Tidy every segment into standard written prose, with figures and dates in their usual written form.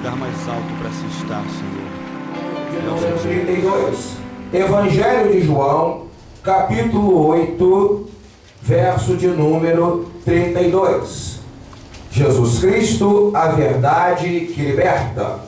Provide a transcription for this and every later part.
lugar mais alto para se estar, Senhor. De número 32. Evangelho de João, capítulo 8, verso de número 32. Jesus Cristo, a verdade que liberta.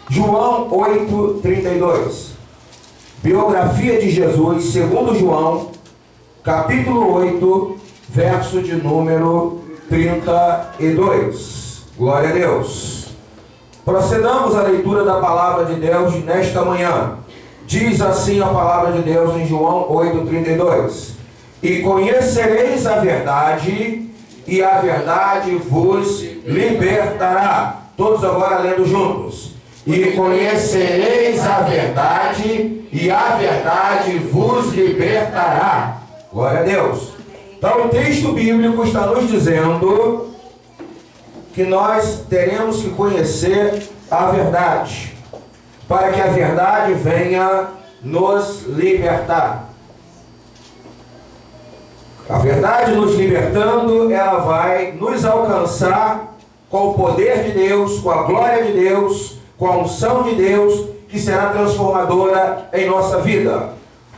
João 8, 32. Biografia de Jesus, segundo João, capítulo 8, verso de número 32. Glória a Deus. Procedamos à leitura da palavra de Deus nesta manhã. Diz assim a palavra de Deus em João 8, 32. E conhecereis a verdade, e a verdade vos libertará. Todos agora lendo juntos. E conhecereis a verdade, e a verdade vos libertará. Glória a Deus. Então o texto bíblico está nos dizendo que nós teremos que conhecer a verdade, para que a verdade venha nos libertar. A verdade nos libertando, ela vai nos alcançar com o poder de Deus, com a glória de Deus, com a unção de Deus, que será transformadora em nossa vida.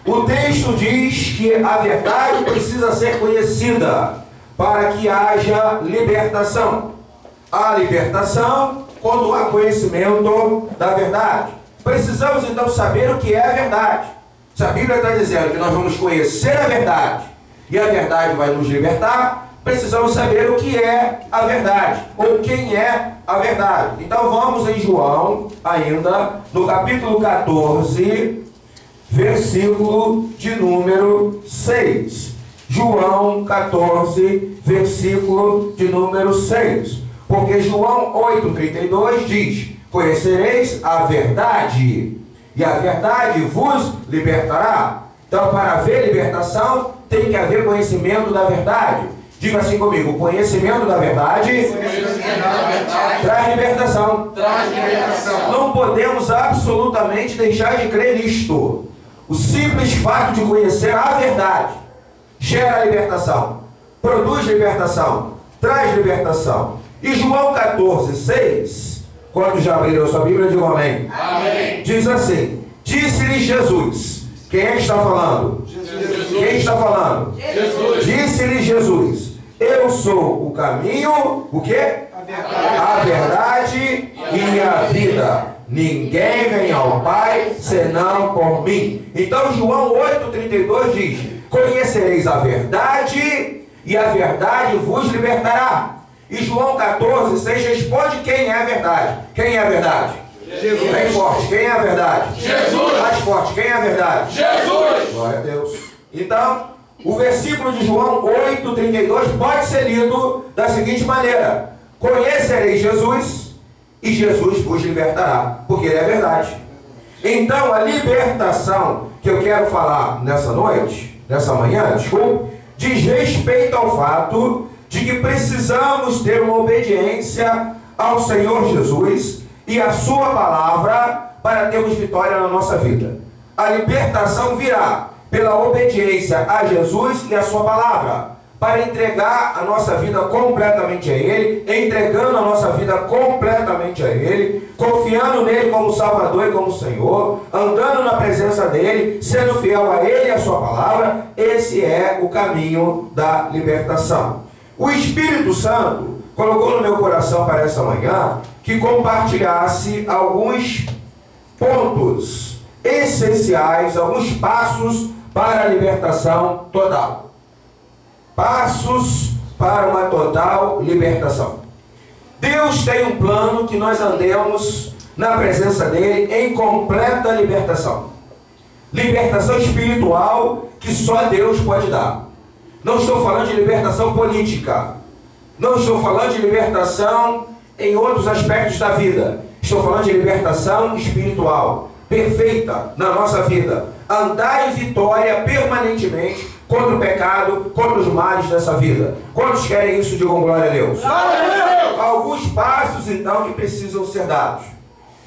O texto diz que a verdade precisa ser conhecida para que haja libertação. Há libertação quando há conhecimento da verdade. Precisamos então saber o que é a verdade. Se a Bíblia está dizendo que nós vamos conhecer a verdade e a verdade vai nos libertar, precisamos saber o que é a verdade, ou quem é a verdade. Então vamos em João, ainda, no capítulo 14, versículo de número 6. João 14, versículo de número 6. Porque João 8,32 diz: conhecereis a verdade, e a verdade vos libertará. Então, para haver libertação, tem que haver conhecimento da verdade. Diga assim comigo: o conhecimento da verdade traz libertação. Não podemos absolutamente deixar de crer nisto. O simples fato de conhecer a verdade gera libertação, produz libertação, traz libertação. E João 14, 6, quando já abriram sua Bíblia, digam amém. Amém. Diz assim: disse-lhe Jesus. Quem é que está falando? Jesus. Quem está falando? Jesus. Disse-lhe Jesus: eu sou o caminho, o quê? A verdade e a vida. Ninguém vem ao Pai senão por mim. Então João 8,32 diz: conhecereis a verdade, e a verdade vos libertará. E João 14, 6 responde quem é a verdade. Quem é a verdade? Jesus. Bem forte, quem é a verdade? Jesus. Mais forte, quem é a verdade? Jesus. Glória a Deus. Então, o versículo de João 8,32 pode ser lido da seguinte maneira: conhecereis Jesus, e Jesus vos libertará, porque ele é a verdade. Então, a libertação que eu quero falar nessa noite, nessa manhã, desculpe, diz respeito ao fato de que precisamos ter uma obediência ao Senhor Jesus e à sua palavra para termos vitória na nossa vida. A libertação virá pela obediência a Jesus e à sua palavra, para entregar a nossa vida completamente a Ele, entregando a nossa vida completamente a Ele, confiando nele como Salvador e como Senhor, andando na presença dEle, sendo fiel a Ele e à sua palavra. Esse é o caminho da libertação. O Espírito Santo colocou no meu coração para essa manhã que compartilhasse alguns pontos essenciais, alguns passos para a libertação total. Passos para uma total libertação. Deus tem um plano que nós andemos na presença dEle em completa libertação. Libertação espiritual que só Deus pode dar. Não estou falando de libertação política. Não estou falando de libertação em outros aspectos da vida. Estou falando de libertação espiritual, perfeita na nossa vida. Andar em vitória permanentemente contra o pecado, contra os males dessa vida. Quantos querem isso? Digam glória a Deus. Glória a Deus. Alguns passos, então, que precisam ser dados.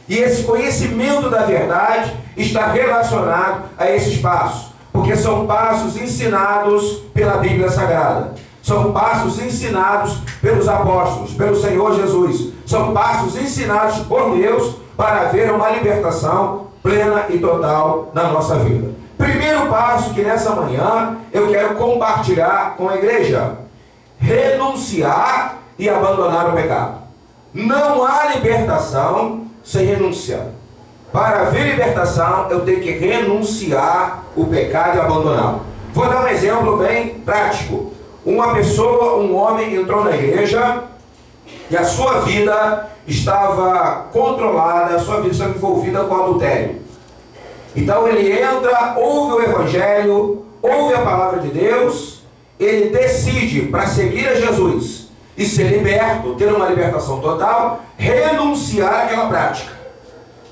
E esse conhecimento da verdade está relacionado a esses passos, porque são passos ensinados pela Bíblia Sagrada. São passos ensinados pelos apóstolos, pelo Senhor Jesus. São passos ensinados por Deus para haver uma libertação plena e total na nossa vida. Primeiro passo que nessa manhã eu quero compartilhar com a igreja: renunciar e abandonar o pecado. Não há libertação sem renunciar. Para haver libertação, eu tenho que renunciar o pecado e abandoná-lo. Vou dar um exemplo bem prático. Uma pessoa, um homem entrou na igreja e a sua vida estava controlada, a sua vida estava envolvida com adultério. Então ele entra, ouve o evangelho, ouve a palavra de Deus, ele decide para seguir a Jesus e ser liberto, ter uma libertação total, renunciar àquela prática.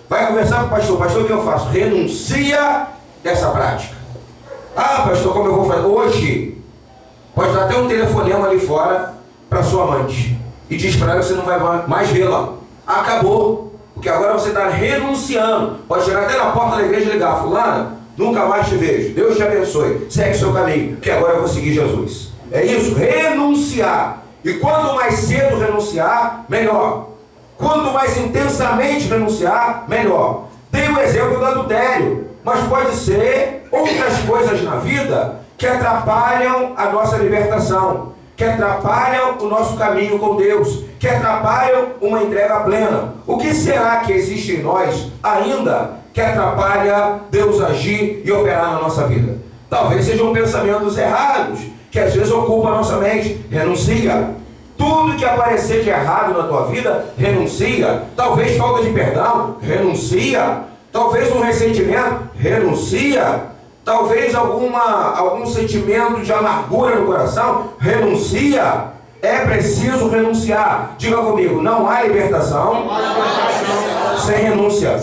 Vai conversar com o pastor: pastor, o que eu faço? Renuncia dessa prática. Ah, pastor, como eu vou fazer? Hoje, pode dar até um telefonema ali fora para sua amante e diz para ela que você não vai mais vê-la. Acabou, porque agora você está renunciando. Pode chegar até na porta da igreja e ligar: fulana, nunca mais te vejo, Deus te abençoe, segue seu caminho, que agora eu vou seguir Jesus. É isso, renunciar. E quanto mais cedo renunciar, melhor. Quanto mais intensamente renunciar, melhor. Tem o exemplo do adultério, mas pode ser outras coisas na vida que atrapalham a nossa libertação, que atrapalham o nosso caminho com Deus, que atrapalham uma entrega plena. O que será que existe em nós ainda que atrapalha Deus agir e operar na nossa vida? Talvez sejam pensamentos errados que às vezes ocupam a nossa mente. Renuncia. Tudo que aparecer de errado na tua vida, renuncia. Talvez falta de perdão, renuncia. Talvez um ressentimento, renuncia. Talvez algum sentimento de amargura no coração, renuncia. É preciso renunciar. Diga comigo: não há libertação sem renúncia.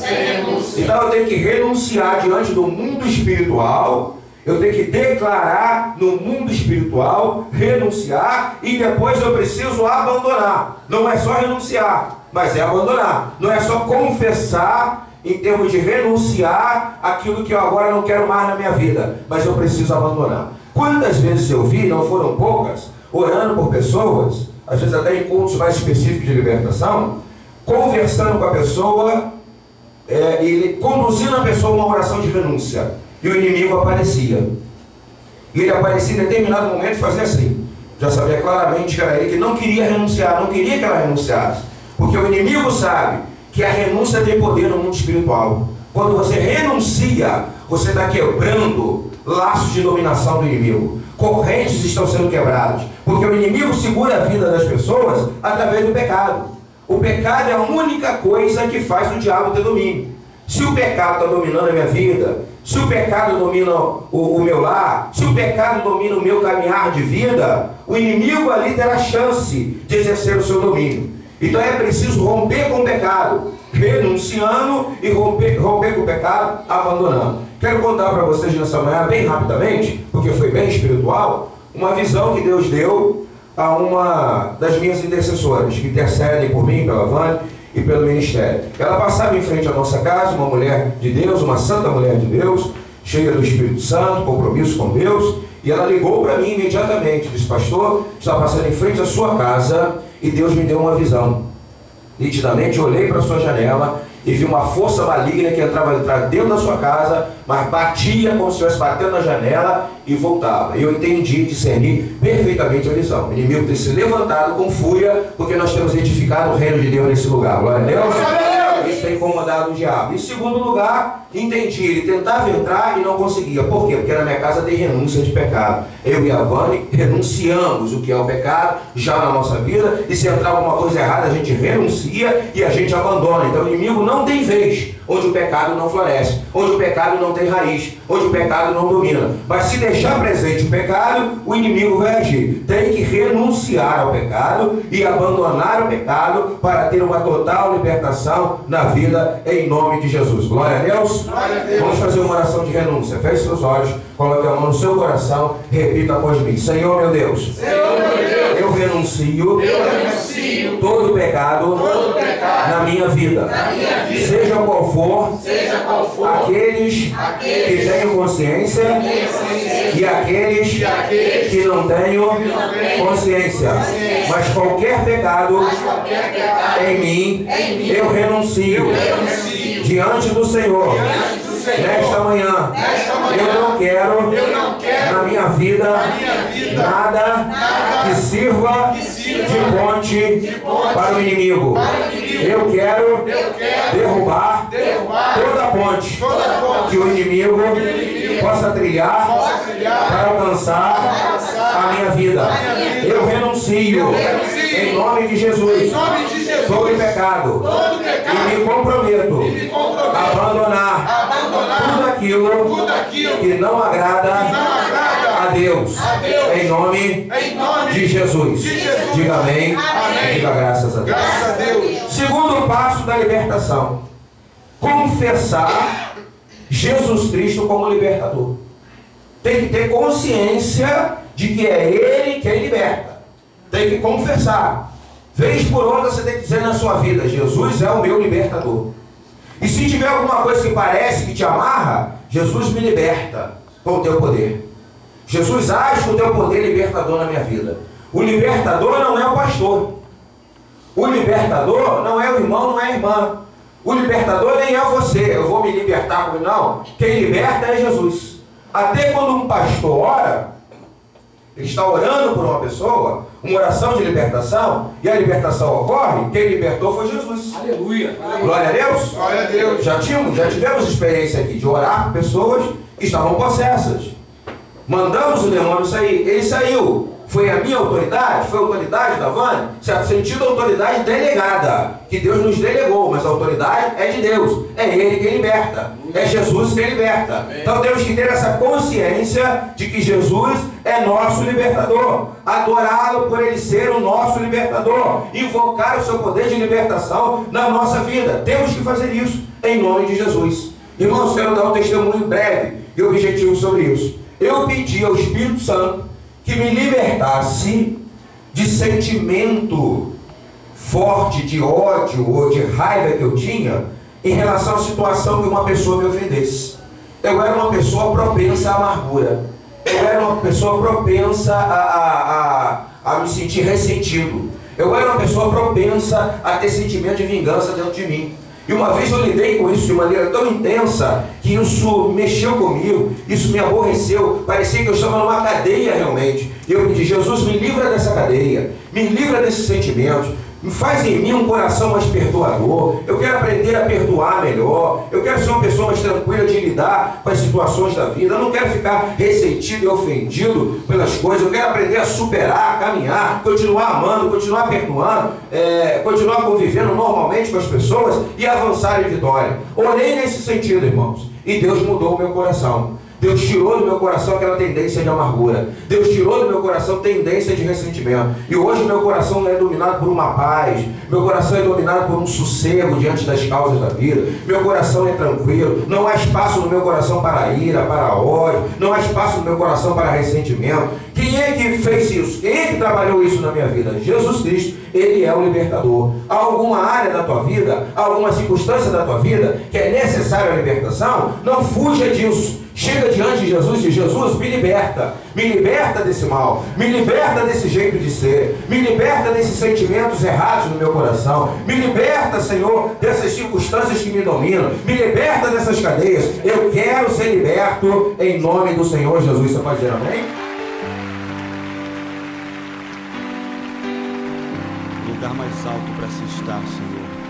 Então eu tenho que renunciar diante do mundo espiritual. Eu tenho que declarar no mundo espiritual, renunciar, e depois eu preciso abandonar. Não é só renunciar, mas é abandonar. Não é só confessar em termos de renunciar aquilo que eu agora não quero mais na minha vida, mas eu preciso abandonar. Quantas vezes eu vi, não foram poucas, orando por pessoas, às vezes até em cultos mais específicos de libertação, conversando com a pessoa, e conduzindo a pessoa a uma oração de renúncia. E o inimigo aparecia. E ele aparecia em determinado momento e fazia assim. Já sabia claramente que era ele que não queria renunciar, não queria que ela renunciasse. Porque o inimigo sabe que a renúncia tem poder no mundo espiritual. Quando você renuncia, você está quebrando laços de dominação do inimigo. Correntes estão sendo quebradas. Porque o inimigo segura a vida das pessoas através do pecado. O pecado é a única coisa que faz o diabo ter domínio. Se o pecado está dominando a minha vida, se o pecado domina o meu lar, se o pecado domina o meu caminhar de vida, o inimigo ali terá chance de exercer o seu domínio. Então é preciso romper com o pecado, renunciando, e romper com o pecado, abandonando. Quero contar para vocês nessa manhã, bem rapidamente, porque foi bem espiritual, uma visão que Deus deu a uma das minhas intercessoras, que intercedem por mim, pela Vânia e pelo ministério. Ela passava em frente à nossa casa, uma mulher de Deus, uma santa mulher de Deus, cheia do Espírito Santo, compromisso com Deus, e ela ligou para mim imediatamente, disse: pastor, está passando em frente à sua casa e Deus me deu uma visão. Nitidamente eu olhei para a sua janela e vi uma força maligna que entrava dentro da sua casa, mas batia como se estivesse batendo na janela e voltava. E eu entendi, discerni perfeitamente a visão. O inimigo tem se levantado com fúria, porque nós temos edificado o reino de Deus nesse lugar. Glória a Deus. Isso tem incomodado o diabo. Em segundo lugar, entendi, ele tentava entrar e não conseguia. Por quê? Porque na minha casa tem renúncia de pecado. Eu e a Vânia renunciamos o que é o pecado já na nossa vida, e se entrar alguma coisa errada, a gente renuncia e a gente abandona. Então o inimigo não tem vez onde o pecado não floresce, onde o pecado não tem raiz, onde o pecado não domina. Mas se deixar presente o pecado, o inimigo vai agir. Tem que renunciar ao pecado e abandonar o pecado para ter uma total libertação na vida, em nome de Jesus. Glória a Deus. Glória a Deus. Vamos fazer uma oração de renúncia. Feche seus olhos, coloque a mão no seu coração, repita após mim: Senhor meu Deus, Senhor meu Deus, eu renuncio renuncio todo pecado na minha vida. Seja qual for aqueles que tenham consciência e aqueles que não tenham consciência. Mas qualquer pecado em mim, eu renuncio diante do Senhor. Nesta manhã, eu não quero na minha vida nada que sirva de ponte para o inimigo. Eu quero derrubar toda ponte que o inimigo possa trilhar para alcançar a minha vida. Eu renuncio em nome de Jesus todo pecado e me comprometo a abandonar tudo aquilo que não agrada a Deus. Em nome de Jesus. Diga amém. Diga graças a Deus. Segundo passo da libertação: confessar Jesus Cristo como libertador. Tem que ter consciência de que é Ele quem liberta. Tem que confessar. Vez por outra você tem que dizer na sua vida: Jesus é o meu libertador. E se tiver alguma coisa que parece que te amarra, Jesus me liberta com o teu poder. Jesus age com o teu poder libertador na minha vida. O libertador não é o pastor. O libertador não é o irmão, não é a irmã. O libertador nem é você. Eu vou me libertar, não. Quem liberta é Jesus. Até quando um pastor ora, ele está orando por uma pessoa, uma oração de libertação, e a libertação ocorre, quem libertou foi Jesus. Aleluia. Glória a Deus. Glória a Deus. Já tivemos experiência aqui de orar por pessoas que estavam possessas. Mandamos o demônio sair. Ele saiu. Foi a minha autoridade? Foi a autoridade da Vânia? Certo sentido, a autoridade delegada, que Deus nos delegou, mas a autoridade é de Deus. É Ele quem liberta. É Jesus quem liberta. Então temos que ter essa consciência de que Jesus é nosso libertador. Adorá-lo por Ele ser o nosso libertador. Invocar o seu poder de libertação na nossa vida. Temos que fazer isso em nome de Jesus. Irmãos, quero dar um testemunho breve e objetivo sobre isso. Eu pedi ao Espírito Santo que me libertasse de sentimento forte de ódio ou de raiva que eu tinha em relação à situação que uma pessoa me ofendesse. Eu era uma pessoa propensa à amargura. Eu era uma pessoa propensa a me sentir ressentido. Eu era uma pessoa propensa a ter sentimento de vingança dentro de mim. E uma vez eu lidei com isso de maneira tão intensa que isso mexeu comigo, isso me aborreceu, parecia que eu estava numa cadeia realmente. E eu pedi: Jesus, me livra dessa cadeia, me livra desses sentimentos, faz em mim um coração mais perdoador. Eu quero aprender a perdoar melhor, eu quero ser uma pessoa mais tranquila de lidar com as situações da vida. Eu não quero ficar ressentido e ofendido pelas coisas. Eu quero aprender a superar, a caminhar, continuar amando, continuar perdoando, continuar convivendo normalmente com as pessoas e avançar em vitória. Orei nesse sentido, irmãos, e Deus mudou o meu coração. Deus tirou do meu coração aquela tendência de amargura. Deus tirou do meu coração tendência de ressentimento. E hoje meu coração é dominado por uma paz. Meu coração é dominado por um sossego diante das causas da vida. Meu coração é tranquilo. Não há espaço no meu coração para ira, para ódio. Não há espaço no meu coração para ressentimento. Quem é que fez isso? Quem é que trabalhou isso na minha vida? Jesus Cristo. Ele é o libertador. Há alguma área da tua vida, há alguma circunstância da tua vida que é necessária a libertação? Não fuja disso. Chega diante de Jesus e diz: Jesus, me liberta desse mal, me liberta desse jeito de ser, me liberta desses sentimentos errados no meu coração, me liberta, Senhor, dessas circunstâncias que me dominam, me liberta dessas cadeias. Eu quero ser liberto em nome do Senhor Jesus. Você pode dizer amém? Lugar mais alto para se estar, Senhor.